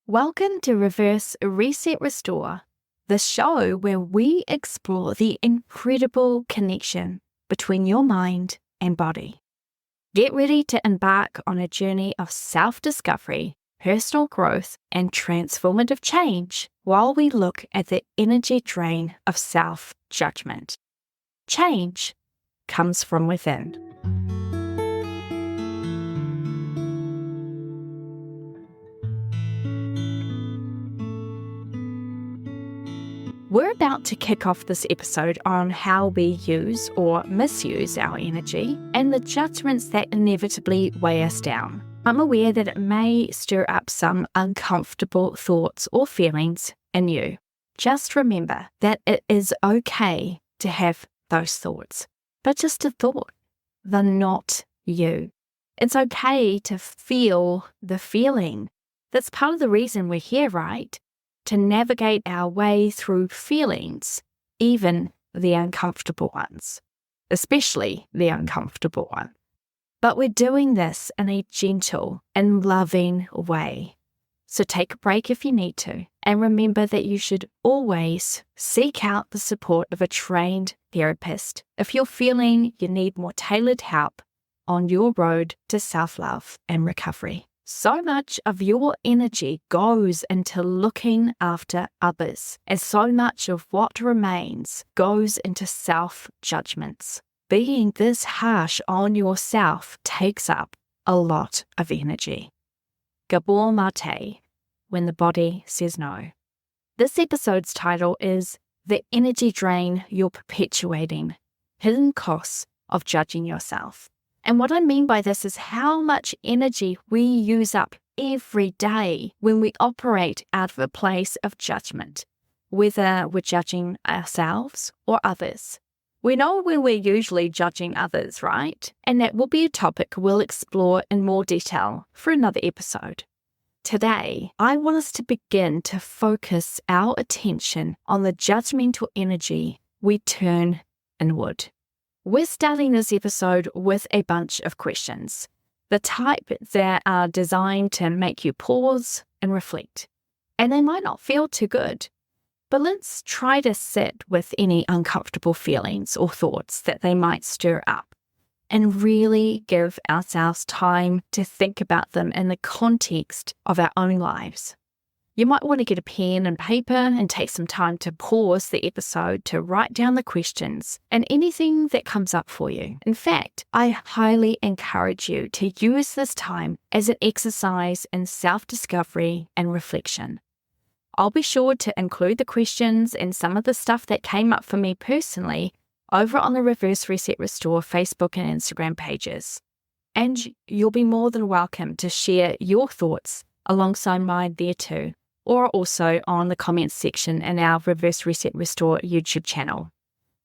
Welcome to Reverse Reset Restore, the show where we explore the incredible connection between your mind and body. Get ready to embark on a journey of self-discovery, personal growth, and transformative change while we look at the energy drain of self-judgment. Change comes from within. We're about to kick off this episode on how we use or misuse our energy and the judgments that inevitably weigh us down. I'm aware that it may stir up some uncomfortable thoughts or feelings in you. Just remember that it is okay to have those thoughts, but just a thought. They're not you. It's okay to feel the feeling. That's part of the reason we're here, right? To navigate our way through feelings, even the uncomfortable ones, especially the uncomfortable one. But we're doing this in a gentle and loving way. So take a break if you need to, and remember that you should always seek out the support of a trained therapist if you're feeling you need more tailored help on your road to self-love and recovery. So much of your energy goes into looking after others, and so much of what remains goes into self-judgments. Being this harsh on yourself takes up a lot of energy. Gabor Mate, when the body says no. This episode's title is The Energy Drain You're Perpetuating, Hidden Costs of Judging Yourself. And what I mean by this is how much energy we use up every day when we operate out of a place of judgment, whether we're judging ourselves or others. We know when we're usually judging others, right? And that will be a topic we'll explore in more detail for another episode. Today, I want us to begin to focus our attention on the judgmental energy we turn inward. We're starting this episode with a bunch of questions, the type that are designed to make you pause and reflect. And they might not feel too good, but let's try to sit with any uncomfortable feelings or thoughts that they might stir up and really give ourselves time to think about them in the context of our own lives. You might want to get a pen and paper and take some time to pause the episode to write down the questions and anything that comes up for you. In fact, I highly encourage you to use this time as an exercise in self-discovery and reflection. I'll be sure to include the questions and some of the stuff that came up for me personally over on the Reverse Reset Restore Facebook and Instagram pages. And you'll be more than welcome to share your thoughts alongside mine there too, or also on the comments section in our Reverse Reset Restore YouTube channel.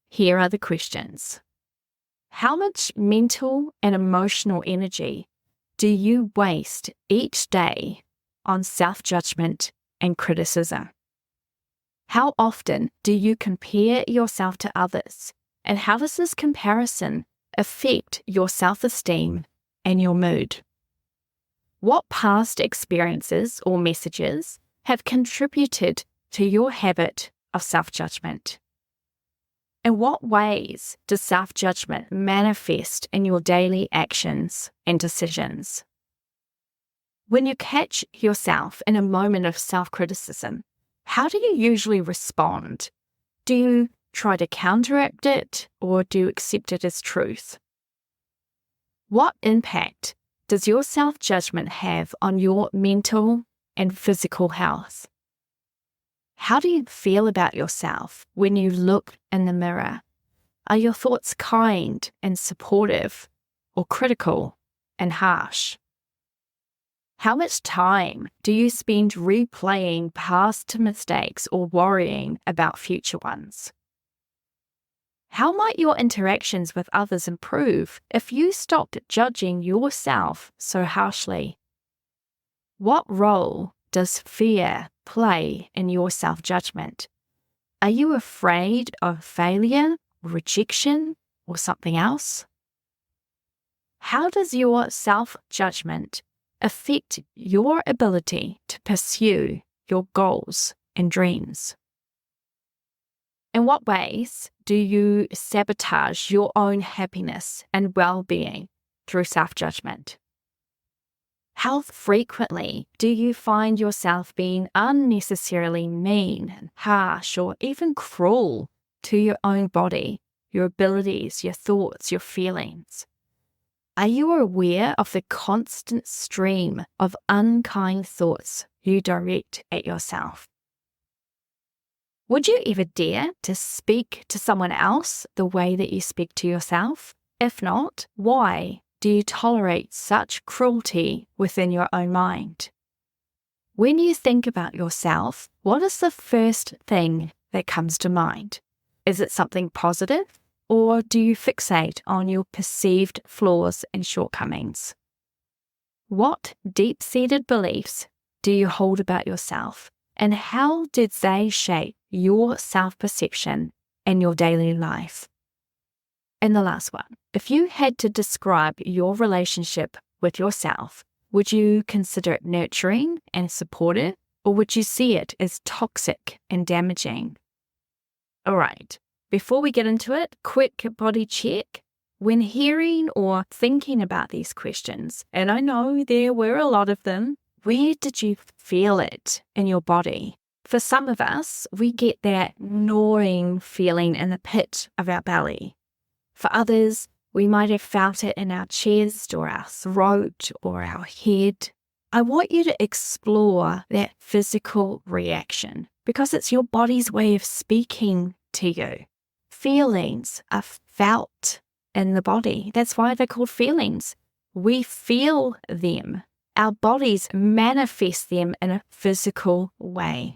Here are the questions. How much mental and emotional energy do you waste each day on self-judgment and criticism? How often do you compare yourself to others, and how does this comparison affect your self-esteem and your mood? What past experiences or messages have contributed to your habit of self-judgment? In what ways does self-judgment manifest in your daily actions and decisions? When you catch yourself in a moment of self-criticism, how do you usually respond? Do you try to counteract it, or do you accept it as truth? What impact does your self-judgment have on your mental and physical health? How do you feel about yourself when you look in the mirror? Are your thoughts kind and supportive, or critical and harsh? How much time do you spend replaying past mistakes or worrying about future ones? How might your interactions with others improve if you stopped judging yourself so harshly? What role does fear play in your self-judgment? Are you afraid of failure, rejection, or something else? How does your self-judgment affect your ability to pursue your goals and dreams? In what ways do you sabotage your own happiness and well-being through self-judgment? How frequently do you find yourself being unnecessarily mean and harsh or even cruel to your own body, your abilities, your thoughts, your feelings? Are you aware of the constant stream of unkind thoughts you direct at yourself? Would you ever dare to speak to someone else the way that you speak to yourself? If not, why do you tolerate such cruelty within your own mind? When you think about yourself, what is the first thing that comes to mind? Is it something positive, or do you fixate on your perceived flaws and shortcomings? What deep-seated beliefs do you hold about yourself, and how did they shape your self-perception and your daily life? And the last one, if you had to describe your relationship with yourself, would you consider it nurturing and supportive, or would you see it as toxic and damaging? All right, before we get into it, quick body check. When hearing or thinking about these questions, and I know there were a lot of them, where did you feel it in your body? For some of us, we get that gnawing feeling in the pit of our belly. For others, we might have felt it in our chest or our throat or our head. I want you to explore that physical reaction because it's your body's way of speaking to you. Feelings are felt in the body. That's why they're called feelings. We feel them. Our bodies manifest them in a physical way.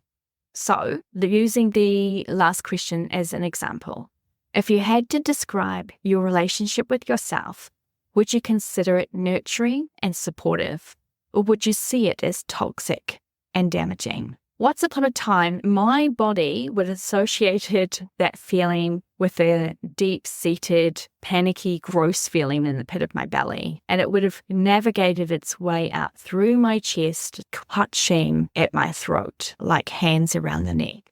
So, using the last question as an example, if you had to describe your relationship with yourself, would you consider it nurturing and supportive, or would you see it as toxic and damaging? Once upon a time, my body would have associated that feeling with a deep-seated, panicky, gross feeling in the pit of my belly, and it would have navigated its way out through my chest, clutching at my throat like hands around the neck.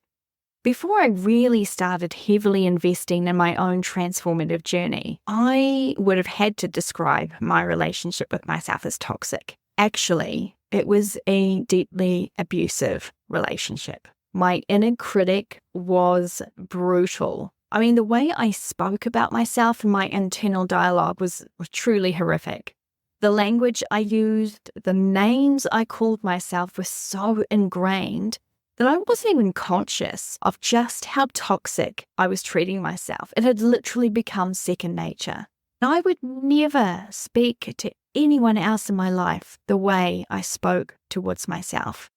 Before I really started heavily investing in my own transformative journey, I would have had to describe my relationship with myself as toxic. Actually, it was a deeply abusive relationship. My inner critic was brutal. I mean, the way I spoke about myself and my internal dialogue was truly horrific. The language I used, the names I called myself were so ingrained that I wasn't even conscious of just how toxic I was treating myself. It had literally become second nature. I would never speak to anyone else in my life the way I spoke towards myself.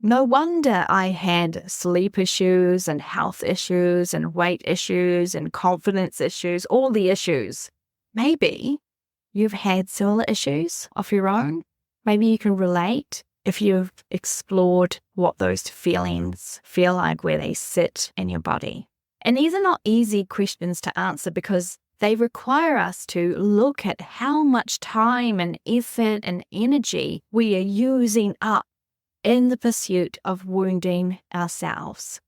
No wonder I had sleep issues and health issues and weight issues and confidence issues, all the issues. Maybe you've had similar issues of your own. Maybe you can relate if you've explored what those feelings feel like, where they sit in your body. And these are not easy questions to answer because they require us to look at how much time and effort and energy we are using up in the pursuit of wounding ourselves.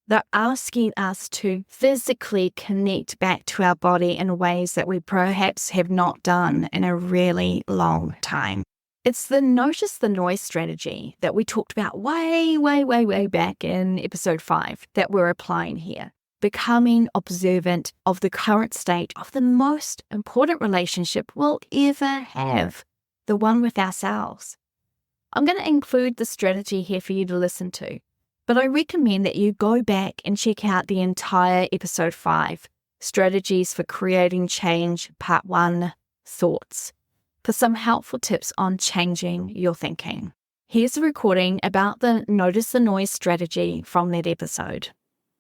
They're asking us to physically connect back to our body in ways that we perhaps have not done in a really long time. It's the notice the noise strategy that we talked about way back in episode 5 that we're applying here. Becoming observant of the current state of the most important relationship we'll ever have, the one with ourselves. I'm going to include the strategy here for you to listen to, but I recommend that you go back and check out the entire episode 5, Strategies for Creating Change, Part 1, Thoughts, for some helpful tips on changing your thinking. Here's a recording about the Notice the Noise strategy from that episode.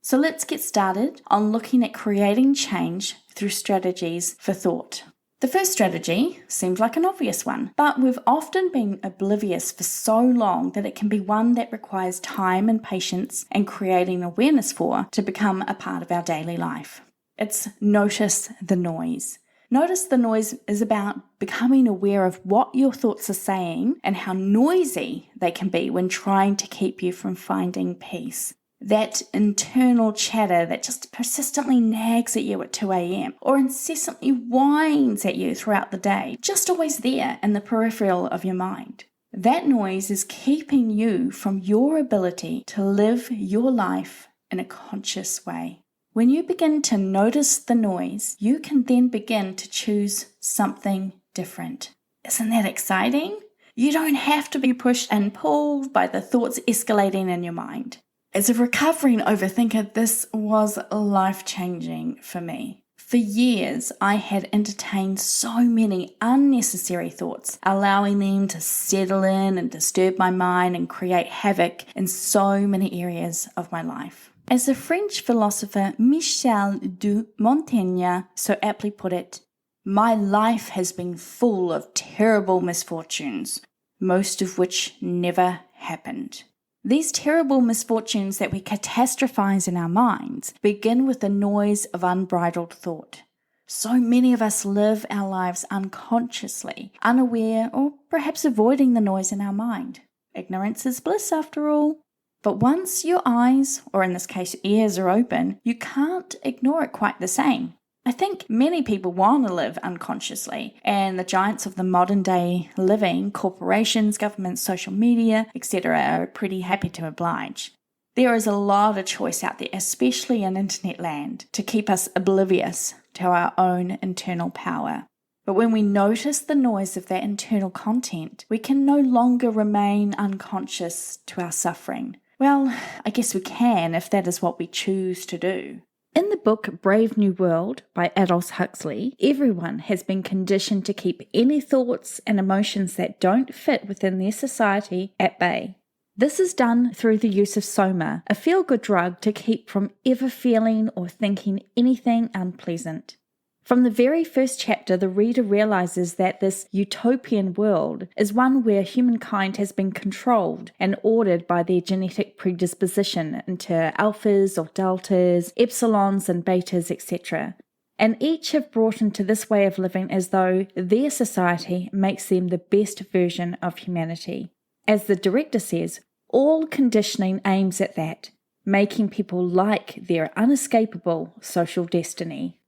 So let's get started on looking at creating change through strategies for thought. The first strategy seems like an obvious one, but we've often been oblivious for so long that it can be one that requires time and patience and creating awareness for to become a part of our daily life. It's notice the noise. Notice the noise is about becoming aware of what your thoughts are saying and how noisy they can be when trying to keep you from finding peace. That internal chatter that just persistently nags at you at 2 a.m. or incessantly whines at you throughout the day, just always there in the peripheral of your mind. That noise is keeping you from your ability to live your life in a conscious way. When you begin to notice the noise, you can then begin to choose something different. Isn't that exciting? You don't have to be pushed and pulled by the thoughts escalating in your mind. As a recovering overthinker, this was life-changing for me. For years, I had entertained so many unnecessary thoughts, allowing them to settle in and disturb my mind and create havoc in so many areas of my life. As the French philosopher Michel de Montaigne so aptly put it, my life has been full of terrible misfortunes, most of which never happened. These terrible misfortunes that we catastrophize in our minds begin with the noise of unbridled thought. So many of us live our lives unconsciously, unaware, or perhaps avoiding the noise in our mind. Ignorance is bliss after all. But once your eyes, or in this case ears, are open, you can't ignore it quite the same. I think many people want to live unconsciously, and the giants of the modern day living, corporations, governments, social media, etc., are pretty happy to oblige. There is a lot of choice out there, especially in internet land, to keep us oblivious to our own internal power. But when we notice the noise of that internal content, we can no longer remain unconscious to our suffering. Well, I guess we can if that is what we choose to do. In the book Brave New World by Aldous Huxley, everyone has been conditioned to keep any thoughts and emotions that don't fit within their society at bay. This is done through the use of soma, a feel-good drug to keep from ever feeling or thinking anything unpleasant. From the very first chapter, the reader realizes that this utopian world is one where humankind has been controlled and ordered by their genetic predisposition into alphas or deltas, epsilons and betas, etc. And each have brought into this way of living as though their society makes them the best version of humanity. As the director says, all conditioning aims at that, making people like their unescapable social destiny.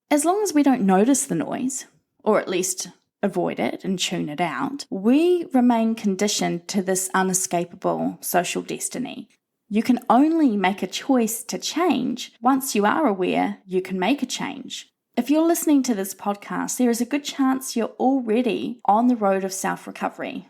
As long as we don't notice the noise, or at least avoid it and tune it out, we remain conditioned to this unescapable social destiny. You can only make a choice to change. Once you are aware, you can make a change. If you're listening to this podcast, there is a good chance you're already on the road of self-recovery.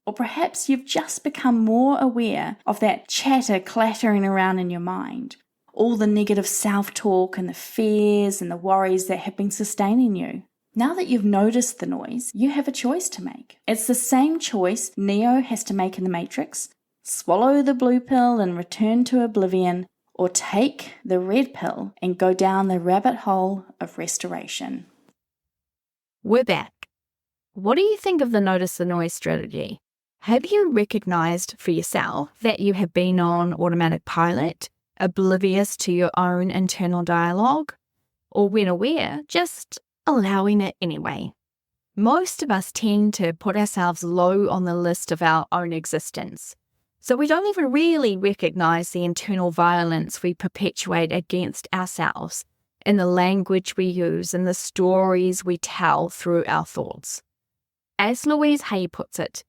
Or perhaps you've just become more aware of that chatter clattering around in your mind. All the negative self-talk and the fears and the worries that have been sustaining you. Now that you've noticed the noise, you have a choice to make. It's the same choice Neo has to make in the Matrix. Swallow the blue pill and return to oblivion, or take the red pill and go down the rabbit hole of restoration. We're back. What do you think of the notice the noise strategy? Have you recognized for yourself that you have been on automatic pilot, oblivious to your own internal dialogue, or when aware, just allowing it anyway? Most of us tend to put ourselves low on the list of our own existence, so we don't even really recognize the internal violence we perpetuate against ourselves in the language we use and the stories we tell through our thoughts. As Louise Hay puts it,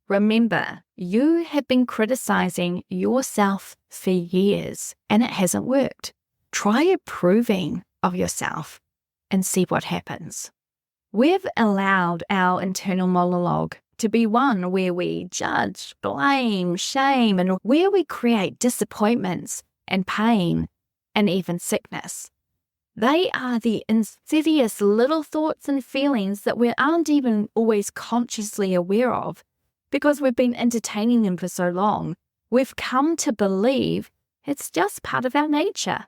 remember, you have been criticizing yourself for years and it hasn't worked. Try approving of yourself and see what happens. We've allowed our internal monologue to be one where we judge, blame, shame, and where we create disappointments and pain and even sickness. They are the insidious little thoughts and feelings that we aren't even always consciously aware of. Because we've been entertaining them for so long, we've come to believe it's just part of our nature.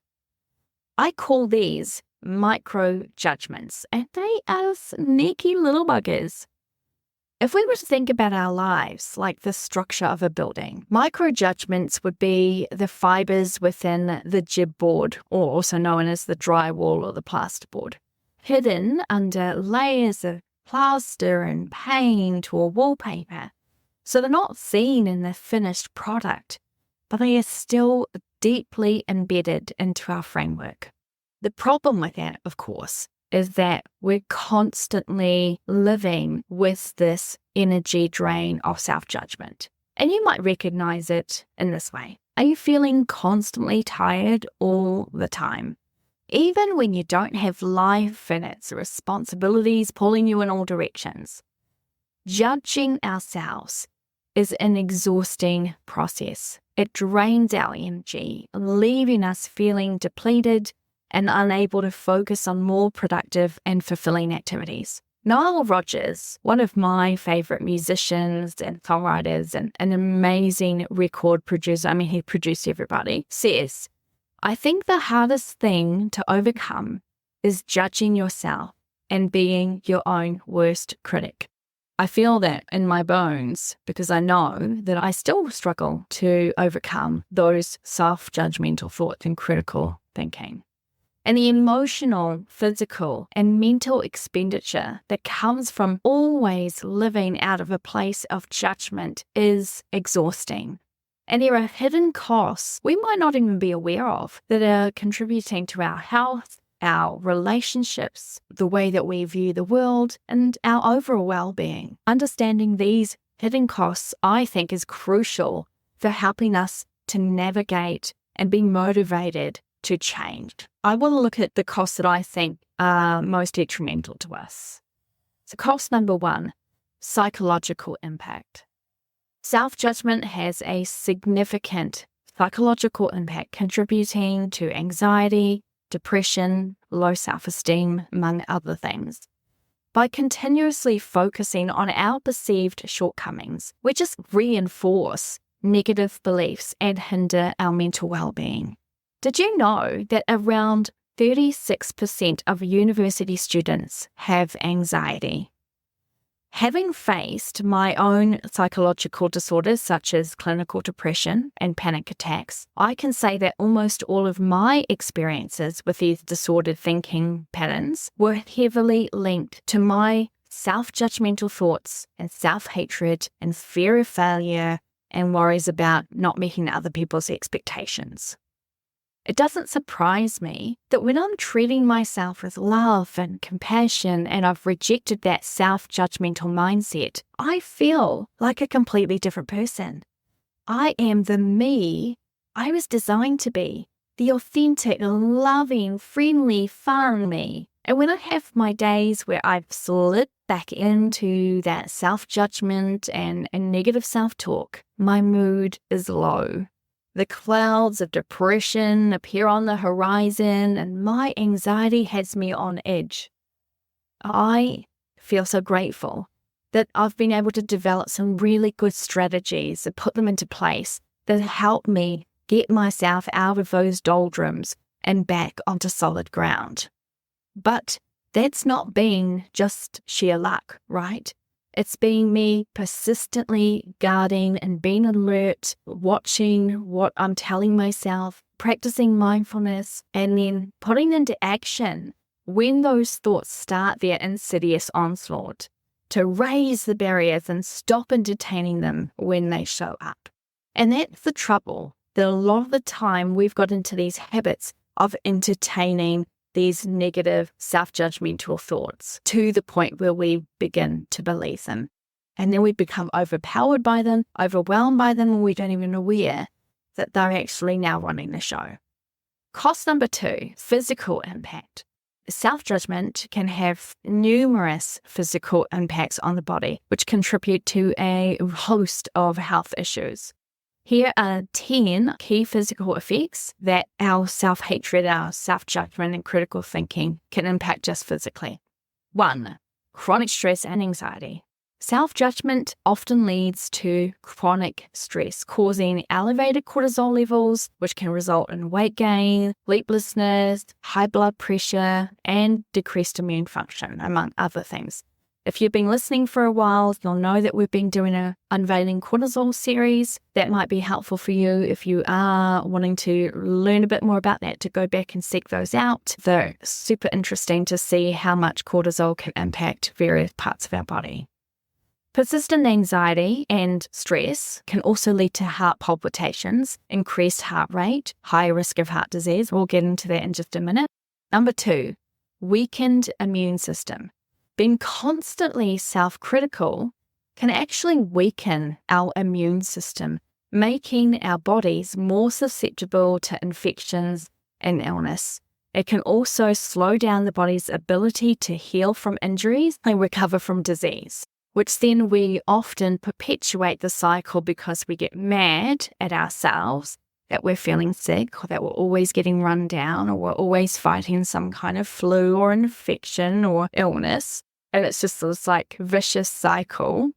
I call these micro-judgments, and they are sneaky little buggers. If we were to think about our lives like the structure of a building, micro-judgments would be the fibers within the gib board, or also known as the drywall or the plasterboard. hidden under layers of plaster and paint or wallpaper. So they're not seen in the finished product, but they are still deeply embedded into our framework. The problem with that, of course, is that we're constantly living with this energy drain of self-judgment. And you might recognize it in this way. Are you feeling constantly tired all the time? Even when you don't have life and its responsibilities pulling you in all directions. Judging ourselves is an exhausting process. It drains our energy, leaving us feeling depleted and unable to focus on more productive and fulfilling activities. Nile Rodgers, one of my favorite musicians and songwriters and an amazing record producer, he produced everybody, says, I think the hardest thing to overcome is judging yourself and being your own worst critic. I feel that in my bones because I know that I still struggle to overcome those self-judgmental thoughts and critical thinking. And the emotional, physical, and mental expenditure that comes from always living out of a place of judgment is exhausting. And there are hidden costs we might not even be aware of that are contributing to our health, our relationships, the way that we view the world, and our overall well-being. Understanding these hidden costs, I think, is crucial for helping us to navigate and be motivated to change. I want to look at the costs that I think are most detrimental to us. So cost number 1, psychological impact. Self-judgment has a significant psychological impact contributing to anxiety, depression, low self-esteem, among other things. By continuously focusing on our perceived shortcomings, we just reinforce negative beliefs and hinder our mental well-being. Did you know that around 36% of university students have anxiety? Having faced my own psychological disorders such as clinical depression and panic attacks, I can say that almost all of my experiences with these disordered thinking patterns were heavily linked to my self-judgmental thoughts and self-hatred and fear of failure and worries about not meeting other people's expectations. It doesn't surprise me that when I'm treating myself with love and compassion and I've rejected that self-judgmental mindset, I feel like a completely different person. I am the me I was designed to be, the authentic, loving, friendly, fun me. And when I have my days where I've slipped back into that self-judgment and negative self-talk, my mood is low. The clouds of depression appear on the horizon and my anxiety has me on edge. I feel so grateful that I've been able to develop some really good strategies and put them into place that help me get myself out of those doldrums and back onto solid ground. But that's not being just sheer luck, right? It's being me persistently guarding and being alert, watching what I'm telling myself, practicing mindfulness, and then putting into action when those thoughts start their insidious onslaught to raise the barriers and stop entertaining them when they show up. And that's the trouble, that a lot of the time we've got into these habits of entertaining these negative self-judgmental thoughts to the point where we begin to believe them. And then we become overpowered by them, overwhelmed by them, and we don't even aware that they're actually now running the show. Cost number 2, physical impact. Self-judgment can have numerous physical impacts on the body, which contribute to a host of health issues. Here are 10 key physical effects that our self-hatred, our self-judgment, and critical thinking can impact just physically. 1, chronic stress and anxiety. Self-judgment often leads to chronic stress, causing elevated cortisol levels, which can result in weight gain, sleeplessness, high blood pressure, and decreased immune function, among other things. If you've been listening for a while, you'll know that we've been doing a Unveiling Cortisol series. That might be helpful for you if you are wanting to learn a bit more about that, to go back and seek those out. They're super interesting to see how much cortisol can impact various parts of our body. Persistent anxiety and stress can also lead to heart palpitations, increased heart rate, high risk of heart disease. We'll get into that in just a minute. Number 2, weakened immune system. Being constantly self-critical can actually weaken our immune system, making our bodies more susceptible to infections and illness. It can also slow down the body's ability to heal from injuries and recover from disease, which then we often perpetuate the cycle because we get mad at ourselves that we're feeling sick, or that we're always getting run down, or we're always fighting some kind of flu or infection or illness. And it's just this vicious cycle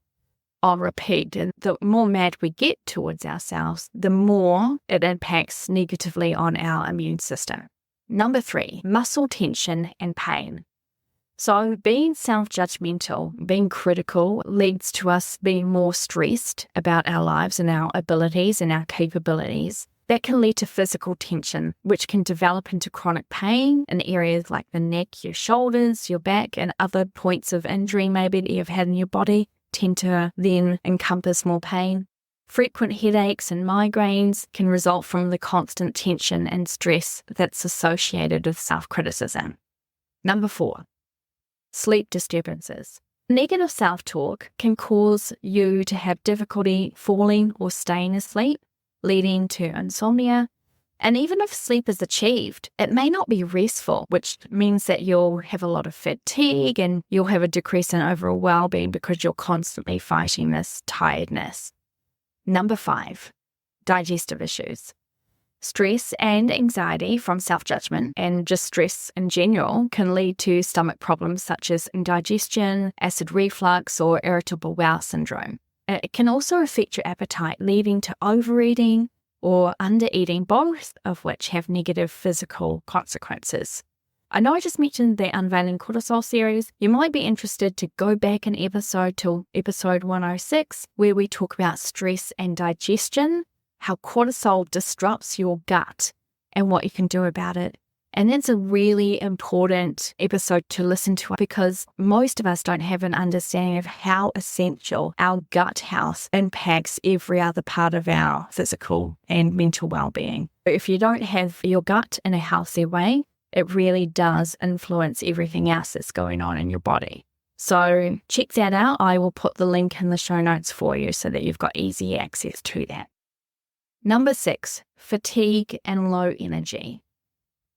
on repeat. And the more mad we get towards ourselves, the more it impacts negatively on our immune system. Number 3, muscle tension and pain. So being self-judgmental, being critical, leads to us being more stressed about our lives and our abilities and our capabilities. That can lead to physical tension, which can develop into chronic pain in areas like the neck, your shoulders, your back, and other points of injury maybe that you've had in your body tend to then encompass more pain. Frequent headaches and migraines can result from the constant tension and stress that's associated with self-criticism. Number 4, sleep disturbances. Negative self-talk can cause you to have difficulty falling or staying asleep, leading to insomnia. And even if sleep is achieved, it may not be restful, which means that you'll have a lot of fatigue and you'll have a decrease in overall well-being because you're constantly fighting this tiredness. Number 5, digestive issues. Stress and anxiety from self-judgment and just stress in general can lead to stomach problems such as indigestion, acid reflux, or irritable bowel syndrome. It can also affect your appetite, leading to overeating or undereating, both of which have negative physical consequences. I know I just mentioned the Unveiling Cortisol series. You might be interested to go back an episode to episode 106, where we talk about stress and digestion, how cortisol disrupts your gut and what you can do about it. And that's a really important episode to listen to because most of us don't have an understanding of how essential our gut health impacts every other part of our physical and mental well-being. If you don't have your gut in a healthy way, it really does influence everything else that's going on in your body. So check that out. I will put the link in the show notes for you so that you've got easy access to that. Number 6, fatigue and low energy.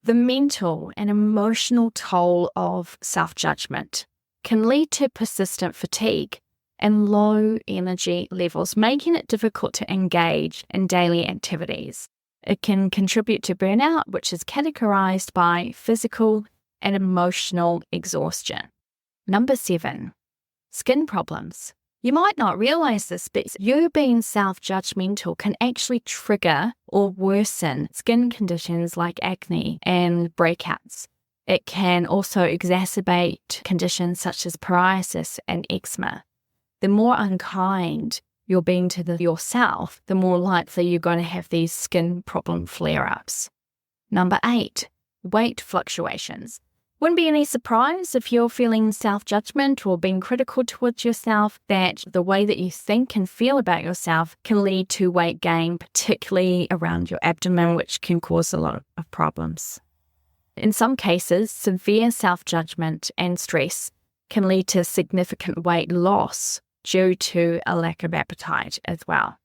The mental and emotional toll of self-judgment can lead to persistent fatigue and low energy levels, making it difficult to engage in daily activities. It can contribute to burnout, which is categorized by physical and emotional exhaustion. Number 7, skin problems. You might not realize this, but you being self-judgmental can actually trigger or worsen skin conditions like acne and breakouts. It can also exacerbate conditions such as psoriasis and eczema. The more unkind you're being to yourself, the more likely you're going to have these skin problem flare-ups. Number 8, weight fluctuations. Wouldn't be any surprise if you're feeling self-judgment or being critical towards yourself that the way that you think and feel about yourself can lead to weight gain, particularly around your abdomen, which can cause a lot of problems. In some cases, severe self-judgment and stress can lead to significant weight loss due to a lack of appetite as well.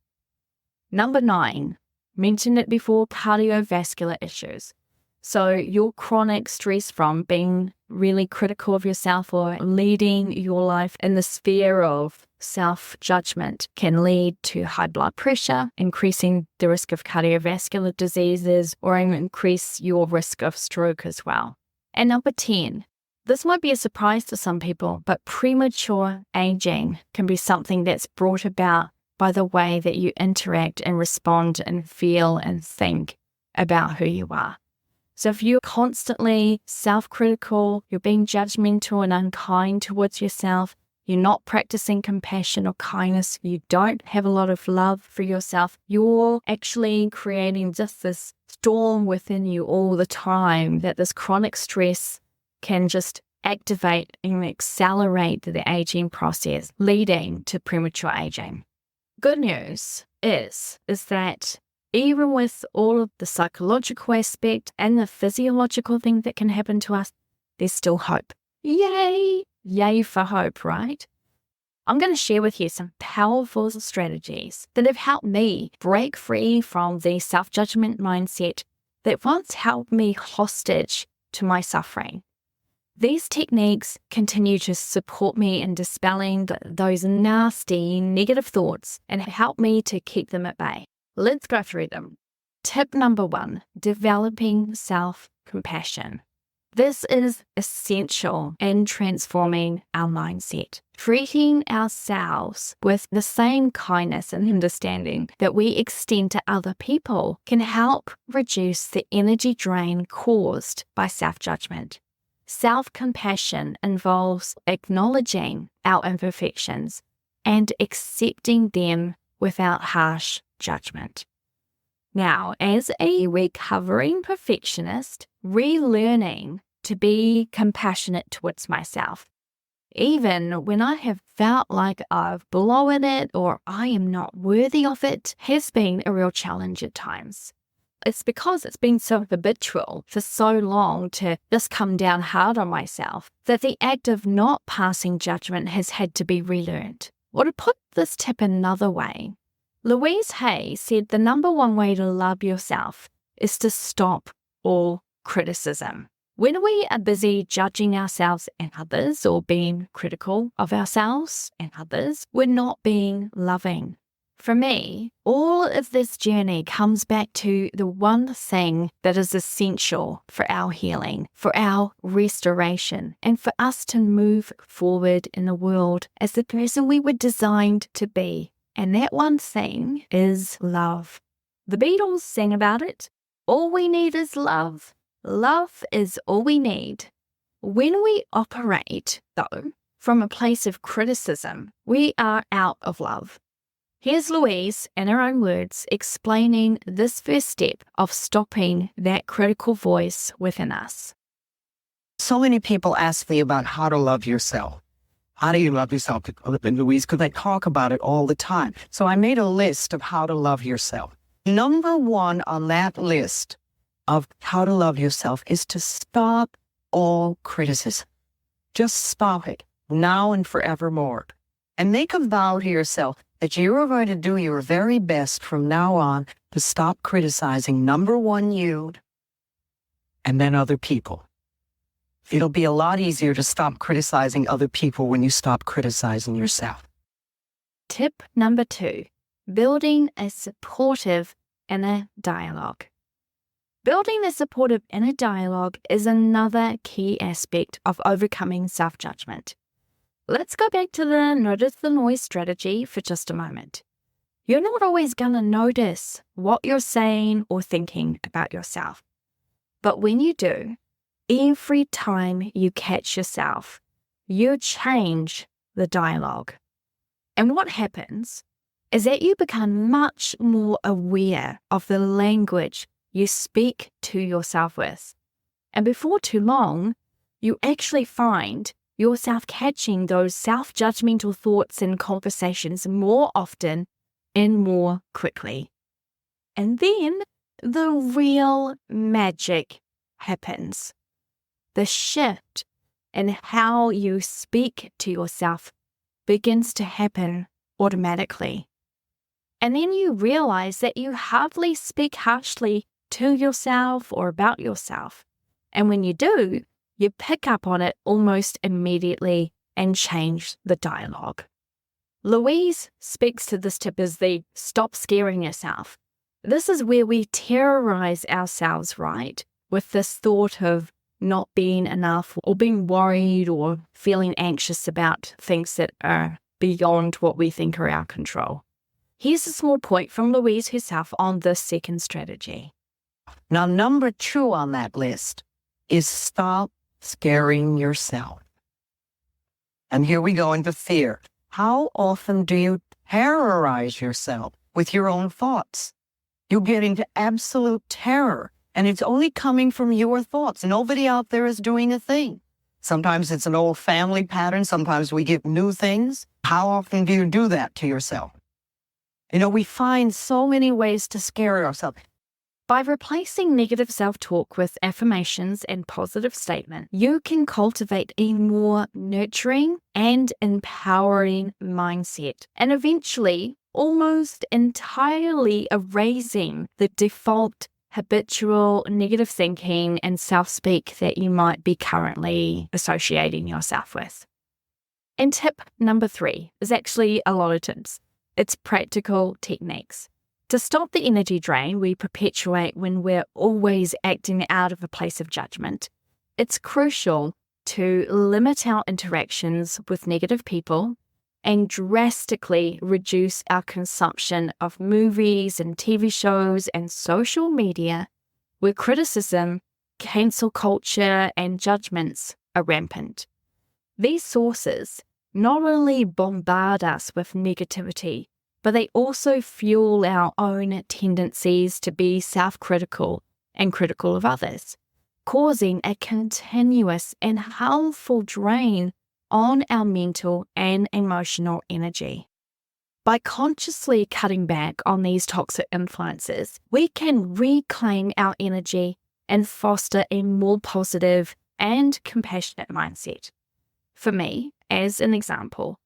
Number 9, mentioned it before, cardiovascular issues. So your chronic stress from being really critical of yourself or leading your life in the sphere of self-judgment can lead to high blood pressure, increasing the risk of cardiovascular diseases, or increase your risk of stroke as well. And number 10, this might be a surprise to some people, but premature aging can be something that's brought about by the way that you interact and respond and feel and think about who you are. So if you're constantly self-critical, you're being judgmental and unkind towards yourself, you're not practicing compassion or kindness, you don't have a lot of love for yourself, you're actually creating just this storm within you all the time that this chronic stress can just activate and accelerate the aging process, leading to premature aging. Good news is that even with all of the psychological aspect and the physiological thing that can happen to us, there's still hope. Yay! Yay for hope, right? I'm going to share with you some powerful strategies that have helped me break free from the self-judgment mindset that once held me hostage to my suffering. These techniques continue to support me in dispelling those nasty negative thoughts and help me to keep them at bay. Let's go through them. Tip number 1, developing self-compassion. This is essential in transforming our mindset. Treating ourselves with the same kindness and understanding that we extend to other people can help reduce the energy drain caused by self-judgment. Self-compassion involves acknowledging our imperfections and accepting them without harsh judgment. Now, as a recovering perfectionist, relearning to be compassionate towards myself, even when I have felt like I've blown it or I am not worthy of it, has been a real challenge at times. It's because it's been so habitual for so long to just come down hard on myself that the act of not passing judgment has had to be relearned. Or to put this tip another way, Louise Hay said the number one way to love yourself is to stop all criticism. When we are busy judging ourselves and others or being critical of ourselves and others, we're not being loving. For me, all of this journey comes back to the one thing that is essential for our healing, for our restoration, and for us to move forward in the world as the person we were designed to be. And that one thing is love. The Beatles sang about it. All we need is love. Love is all we need. When we operate, though, from a place of criticism, we are out of love. Here's Louise, in her own words, explaining this first step of stopping that critical voice within us. So many people ask me about how to love yourself. How do you love yourself? And Louise, because I talk about it all the time. So I made a list of how to love yourself. Number 1 on that list of how to love yourself is to stop all criticism. Just stop it now and forevermore. And make a vow to yourself that you are going to do your very best from now on to stop criticizing, number 1, you, and then other people. It'll be a lot easier to stop criticizing other people when you stop criticizing yourself. Tip number 2, building a supportive inner dialogue. Building a supportive inner dialogue is another key aspect of overcoming self-judgment. Let's go back to the notice the noise strategy for just a moment. You're not always going to notice what you're saying or thinking about yourself. But when you do, every time you catch yourself, you change the dialogue. And what happens is that you become much more aware of the language you speak to yourself with. And before too long, you actually find yourself catching those self-judgmental thoughts and conversations more often and more quickly. And then the real magic happens. The shift in how you speak to yourself begins to happen automatically. And then you realize that you hardly speak harshly to yourself or about yourself. And when you do, you pick up on it almost immediately and change the dialogue. Louise speaks to this tip as the stop scaring yourself. This is where we terrorize ourselves, right? With this thought of not being enough or being worried or feeling anxious about things that are beyond what we think are our control. Here's a small point from Louise herself on this second strategy. Now, number 2 on that list is stop scaring yourself. And here we go into fear. How often do you terrorize yourself with your own thoughts? You get into absolute terror, and it's only coming from your thoughts. Nobody out there is doing a thing. Sometimes it's an old family pattern. Sometimes we get new things. How often do you do that to yourself? We find so many ways to scare ourselves. By replacing negative self-talk with affirmations and positive statements, you can cultivate a more nurturing and empowering mindset, and eventually almost entirely erasing the default habitual negative thinking and self-speak that you might be currently associating yourself with. And tip number 3 is actually a lot of tips. It's practical techniques. To stop the energy drain we perpetuate when we're always acting out of a place of judgment, it's crucial to limit our interactions with negative people and drastically reduce our consumption of movies and TV shows and social media where criticism, cancel culture, and judgments are rampant. These sources not only bombard us with negativity, but they also fuel our own tendencies to be self-critical and critical of others, causing a continuous and harmful drain on our mental and emotional energy. By consciously cutting back on these toxic influences, we can reclaim our energy and foster a more positive and compassionate mindset. For me, as an example,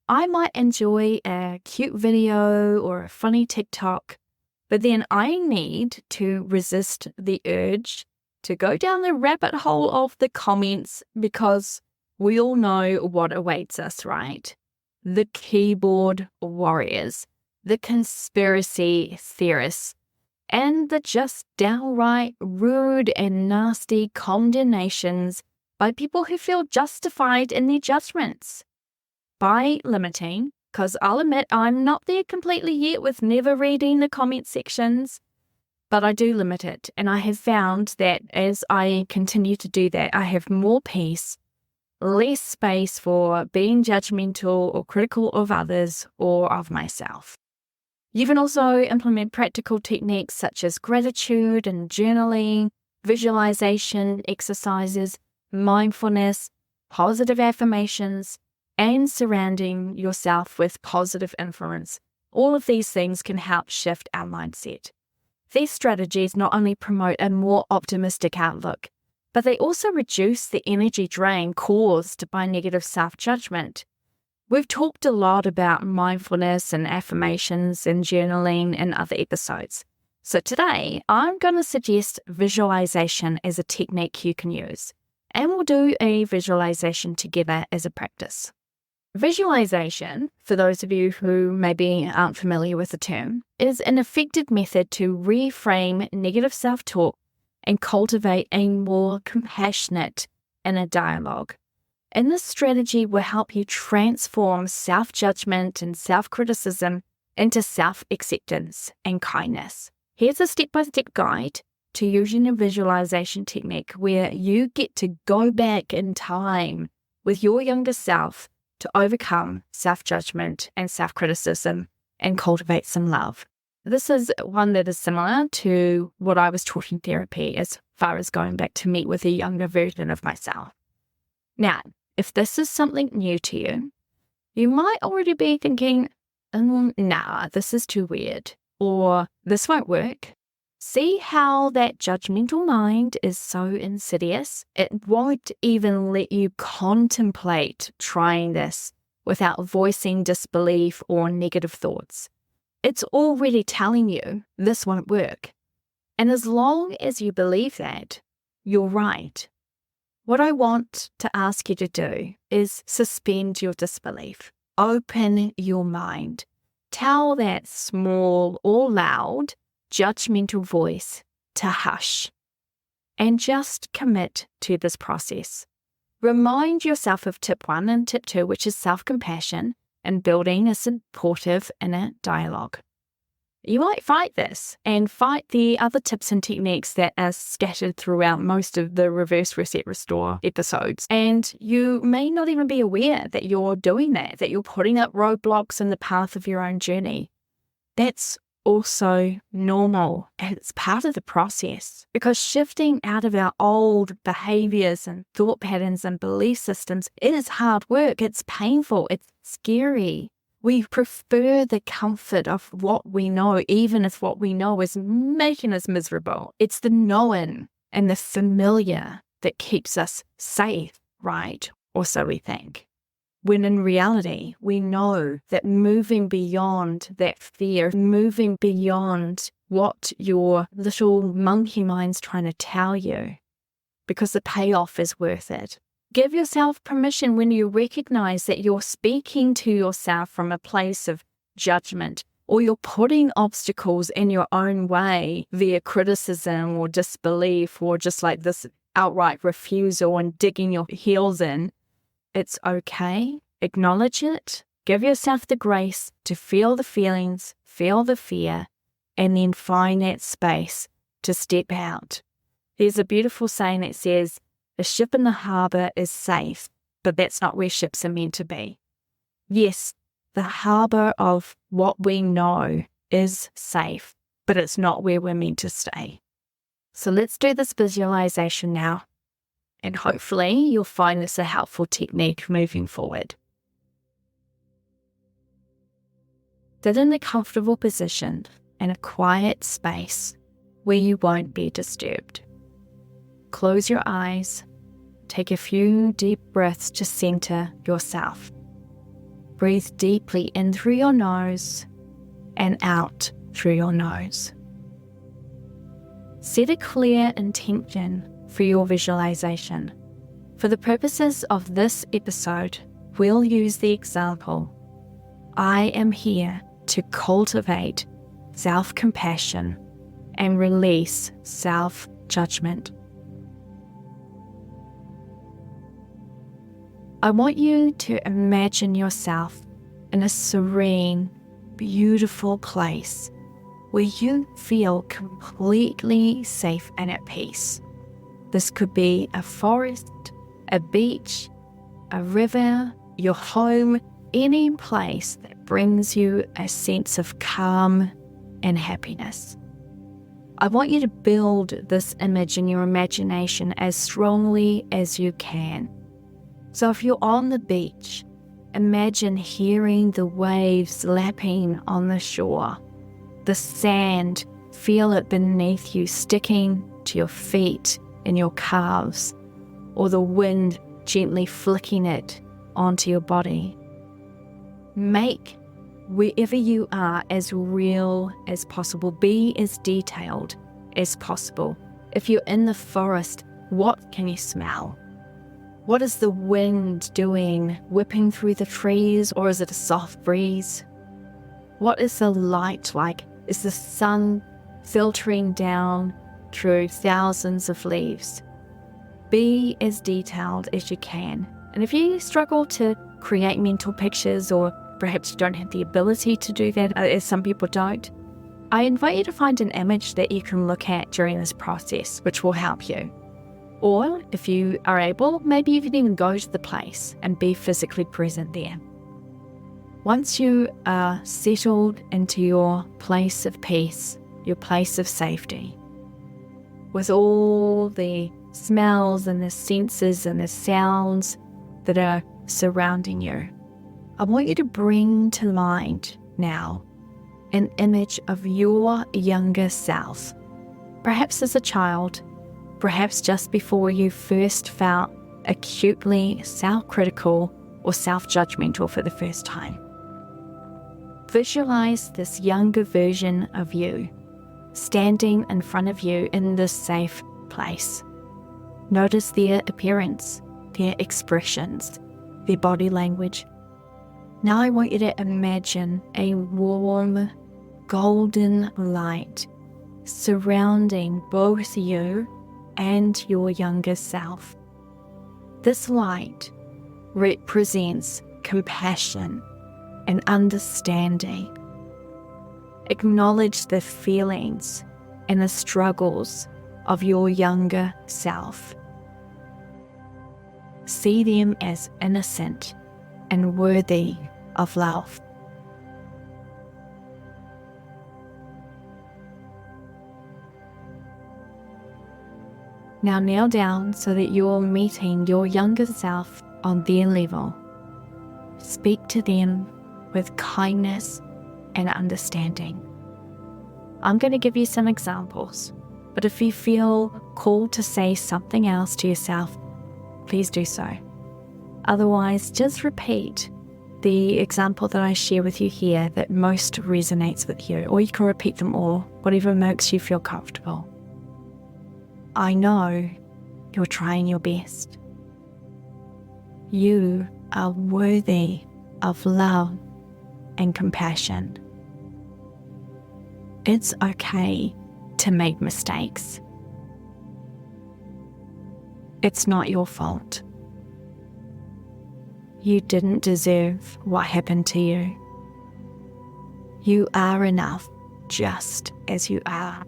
I might enjoy a cute video or a funny TikTok, but then I need to resist the urge to go down the rabbit hole of the comments because we all know what awaits us, right? The keyboard warriors, the conspiracy theorists, and the just downright rude and nasty condemnations by people who feel justified in their judgments. By limiting, because I'll admit I'm not there completely yet with never reading the comment sections, but I do limit it, and I have found that as I continue to do that, I have more peace, less space for being judgmental or critical of others or of myself. You can also implement practical techniques such as gratitude and journaling, visualization exercises, mindfulness, positive affirmations, and surrounding yourself with positive influence. All of these things can help shift our mindset. These strategies not only promote a more optimistic outlook, but they also reduce the energy drain caused by negative self-judgment. We've talked a lot about mindfulness and affirmations and journaling in other episodes. So today, I'm going to suggest visualization as a technique you can use, and we'll do a visualization together as a practice. Visualization, for those of you who maybe aren't familiar with the term, is an effective method to reframe negative self-talk and cultivate a more compassionate inner dialogue. And this strategy will help you transform self-judgment and self-criticism into self-acceptance and kindness. Here's a step-by-step guide to using a visualization technique where you get to go back in time with your younger self to overcome self-judgment and self-criticism and cultivate some love. This is one that is similar to what I was taught in therapy as far as going back to meet with a younger version of myself. Now, if this is something new to you, you might already be thinking, nah, this is too weird, or this won't work. See how that judgmental mind is so insidious? It won't even let you contemplate trying this without voicing disbelief or negative thoughts. It's already telling you this won't work. And as long as you believe that, you're right. What I want to ask you to do is suspend your disbelief. Open your mind. Tell that small or loud judgmental voice to hush. And just commit to this process. Remind yourself of tip 1 and tip 2, which is self-compassion and building a supportive inner dialogue. You might fight this and fight the other tips and techniques that are scattered throughout most of the Reverse Reset Restore episodes. And you may not even be aware that you're doing that you're putting up roadblocks in the path of your own journey. That's also normal, and it's part of the process, because shifting out of our old behaviors and thought patterns and belief systems, it is hard work. It's painful. It's scary. We prefer the comfort of what we know, even if what we know is making us miserable. It's the known and the familiar that keeps us safe, right? Or so we think. When in reality, we know that moving beyond that fear, moving beyond what your little monkey mind's trying to tell you, because the payoff is worth it. Give yourself permission when you recognize that you're speaking to yourself from a place of judgment, or you're putting obstacles in your own way via criticism or disbelief, or just like this outright refusal and digging your heels in. It's okay. Acknowledge it. Give yourself the grace to feel the feelings, feel the fear, and then find that space to step out. There's a beautiful saying that says, a ship in the harbour is safe, but that's not where ships are meant to be. Yes, the harbour of what we know is safe, but it's not where we're meant to stay. So let's do this visualization now, and hopefully you'll find this a helpful technique moving forward. Sit in a comfortable position in a quiet space where you won't be disturbed. Close your eyes. Take a few deep breaths to center yourself. Breathe deeply in through your nose and out through your nose. Set a clear intention for your visualization. For the purposes of this episode, we'll use the example, I am here to cultivate self-compassion and release self-judgment. I want you to imagine yourself in a serene, beautiful place where you feel completely safe and at peace. This could be a forest, a beach, a river, your home, any place that brings you a sense of calm and happiness. I want you to build this image in your imagination as strongly as you can. So if you're on the beach, imagine hearing the waves lapping on the shore. The sand, feel it beneath you, sticking to your feet and your calves, or the wind gently flicking it onto your body. Make wherever you are as real as possible. Be as detailed as possible. If you're in the forest, what can you smell? What is the wind doing, whipping through the trees, or is it a soft breeze? What is the light like? Is the sun filtering down through thousands of leaves? Be as detailed as you can. And if you struggle to create mental pictures, or perhaps you don't have the ability to do that, as some people don't, I invite you to find an image that you can look at during this process, which will help you. Or if you are able, maybe you can even go to the place and be physically present there. Once you are settled into your place of peace, your place of safety, with all the smells and the senses and the sounds that are surrounding you, I want you to bring to mind now an image of your younger self, perhaps as a child, perhaps just before you first felt acutely self-critical or self-judgmental for the first time. Visualize this younger version of you standing in front of you in this safe place. Notice their appearance, their expressions, their body language. Now I want you to imagine a warm, golden light surrounding both you and your younger self. This light represents compassion and understanding. Acknowledge the feelings and the struggles of your younger self. See them as innocent and worthy of love. Now kneel down so that you're meeting your younger self on their level. Speak to them with kindness and understanding. I'm going to give you some examples, but if you feel called to say something else to yourself, please do so. Otherwise, just repeat the example that I share with you here that most resonates with you, or you can repeat them all, whatever makes you feel comfortable. I know you're trying your best. You are worthy of love and compassion. It's okay to make mistakes. It's not your fault. You didn't deserve what happened to you. You are enough just as you are.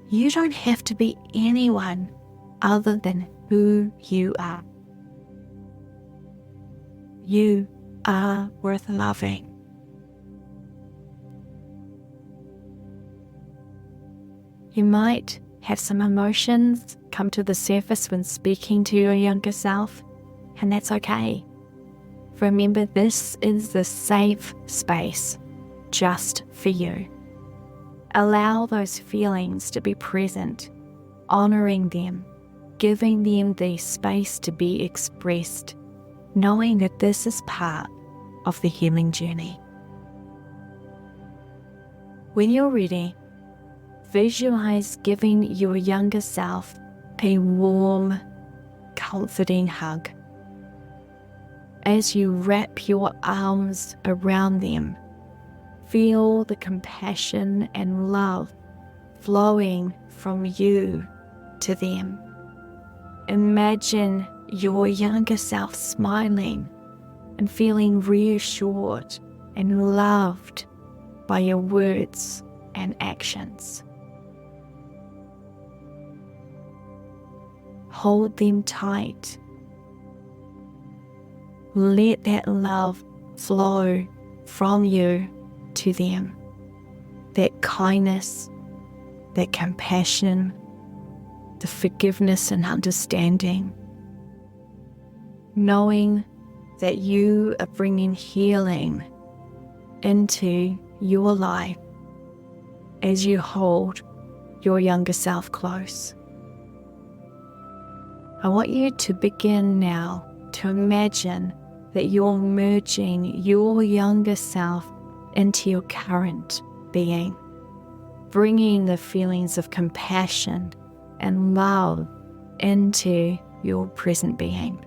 You don't have to be anyone other than who you are. You are worth loving. You might have some emotions come to the surface when speaking to your younger self, and that's okay. Remember, this is the safe space just for you. Allow those feelings to be present, honoring them, giving them the space to be expressed, knowing that this is part of the healing journey. When you're ready, visualize giving your younger self a warm, comforting hug. As you wrap your arms around them, feel the compassion and love flowing from you to them. Imagine your younger self smiling and feeling reassured and loved by your words and actions. Hold them tight. Let that love flow from you to them. That kindness, that compassion, the forgiveness and understanding. Knowing that you are bringing healing into your life as you hold your younger self close. I want you to begin now to imagine that you're merging your younger self into your current being, bringing the feelings of compassion and love into your present being.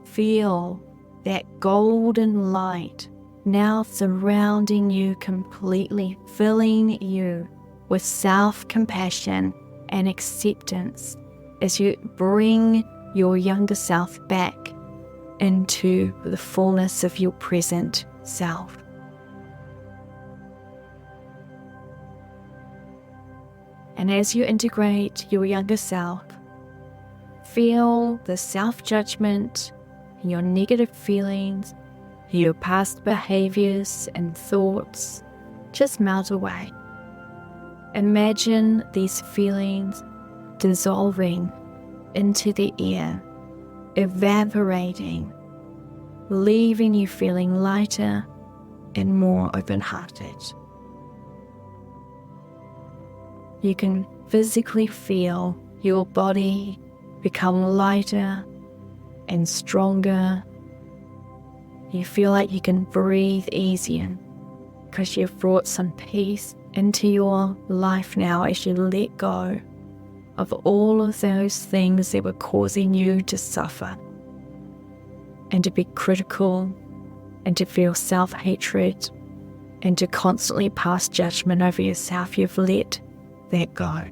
Feel that golden light now surrounding you completely, filling you with self-compassion and acceptance as you bring your younger self back into the fullness of your present self. And as you integrate your younger self, feel the self-judgment, your negative feelings, your past behaviors and thoughts just melt away. Imagine these feelings dissolving into the air, evaporating, leaving you feeling lighter and more open-hearted. You can physically feel your body become lighter and stronger. You feel like you can breathe easier because you've brought some peace into your life now as you let go of all of those things that were causing you to suffer and to be critical and to feel self-hatred and to constantly pass judgment over yourself. You've let that go.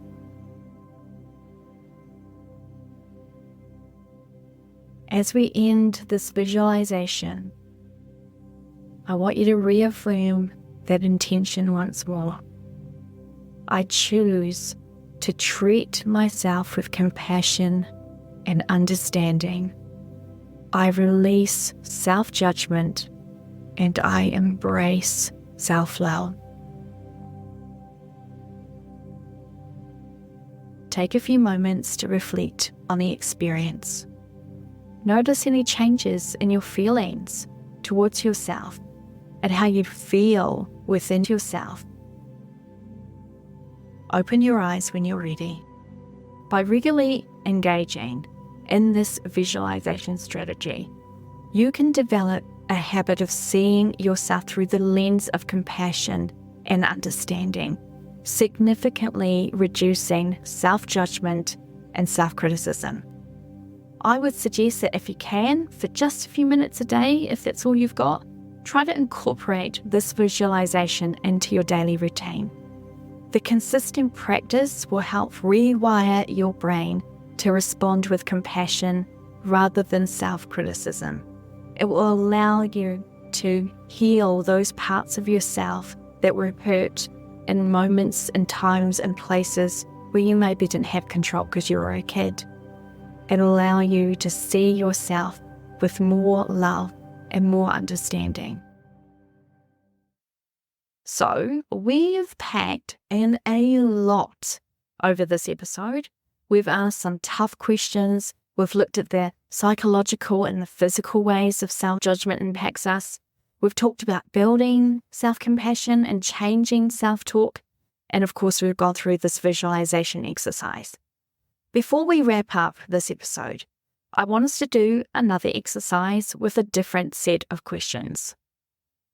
As we end this visualization, I want you to reaffirm that intention once more. I choose to treat myself with compassion and understanding. I release self-judgment and I embrace self-love. Take a few moments to reflect on the experience. Notice any changes in your feelings towards yourself and how you feel within yourself. Open your eyes when you're ready. By regularly engaging in this visualization strategy, you can develop a habit of seeing yourself through the lens of compassion and understanding, significantly reducing self-judgment and self-criticism. I would suggest that if you can, for just a few minutes a day, if that's all you've got, try to incorporate this visualization into your daily routine. The consistent practice will help rewire your brain to respond with compassion rather than self-criticism. It will allow you to heal those parts of yourself that were hurt in moments and times and places where you maybe didn't have control because you were a kid, and allow you to see yourself with more love and more understanding. So, we've packed in a lot over this episode. We've asked some tough questions. We've looked at the psychological and the physical ways of self-judgment impacts us. We've talked about building self-compassion and changing self-talk. And of course, we've gone through this visualization exercise. Before we wrap up this episode, I want us to do another exercise with a different set of questions.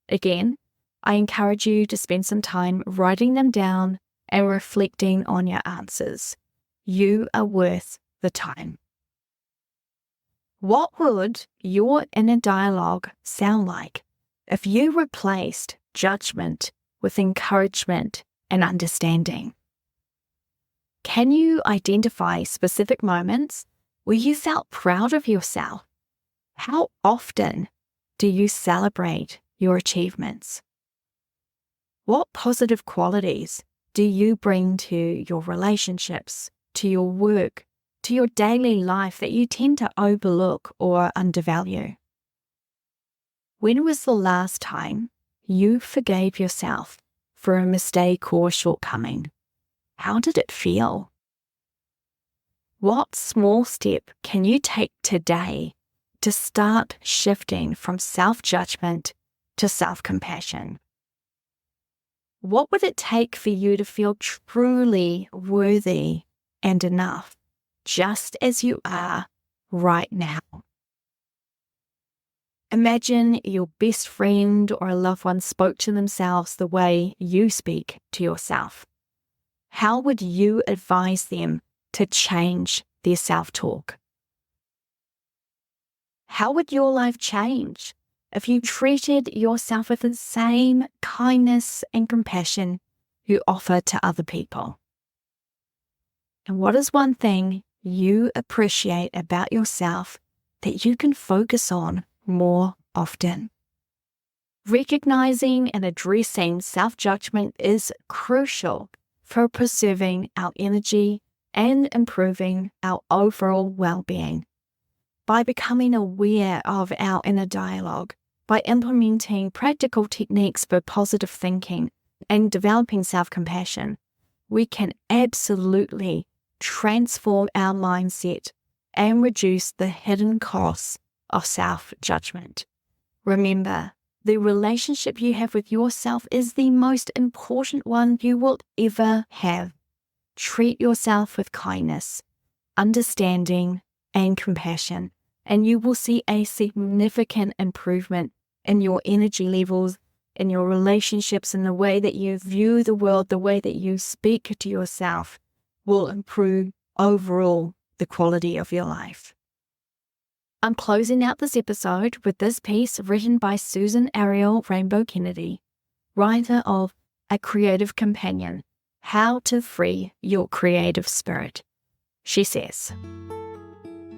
Again, I encourage you to spend some time writing them down and reflecting on your answers. You are worth the time. What would your inner dialogue sound like if you replaced judgment with encouragement and understanding? Can you identify specific moments where you felt proud of yourself? How often do you celebrate your achievements? What positive qualities do you bring to your relationships, to your work, to your daily life that you tend to overlook or undervalue? When was the last time you forgave yourself for a mistake or shortcoming? How did it feel? What small step can you take today to start shifting from self-judgment to self-compassion? What would it take for you to feel truly worthy and enough, just as you are right now? Imagine your best friend or a loved one spoke to themselves the way you speak to yourself. How would you advise them to change their self-talk? How would your life change if you treated yourself with the same kindness and compassion you offer to other people? And what is one thing you appreciate about yourself that you can focus on more often? Recognizing and addressing self-judgment is crucial for preserving our energy and improving our overall well-being. By becoming aware of our inner dialogue, by implementing practical techniques for positive thinking and developing self-compassion, we can absolutely transform our mindset and reduce the hidden costs of self-judgment. Remember, the relationship you have with yourself is the most important one you will ever have. Treat yourself with kindness, understanding, and compassion, and you will see a significant improvement in your energy levels, in your relationships, in the way that you view the world, the way that you speak to yourself will improve overall the quality of your life. I'm closing out this episode with this piece written by Susan Ariel Rainbow Kennedy, writer of A Creative Companion, How to Free Your Creative Spirit. She says,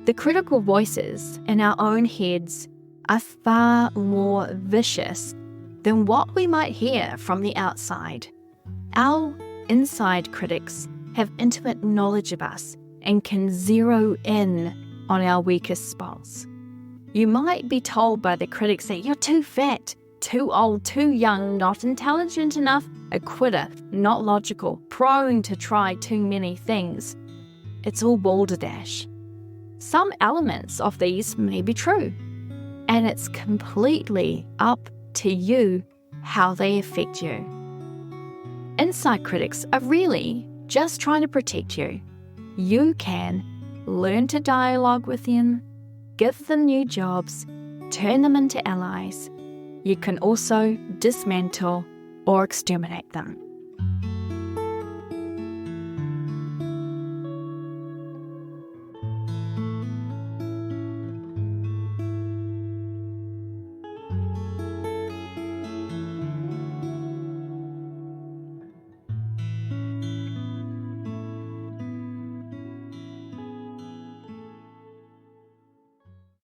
"The critical voices in our own heads are far more vicious than what we might hear from the outside. Our inside critics have intimate knowledge of us and can zero in on our weakest spots. You might be told by the critics that you're too fat, too old, too young, not intelligent enough, a quitter, not logical, prone to try too many things. It's all balderdash. Some elements of these may be true, and it's completely up to you how they affect you. Inside critics are really just trying to protect you. You can learn to dialogue with them, give them new jobs, turn them into allies. You can also dismantle or exterminate them.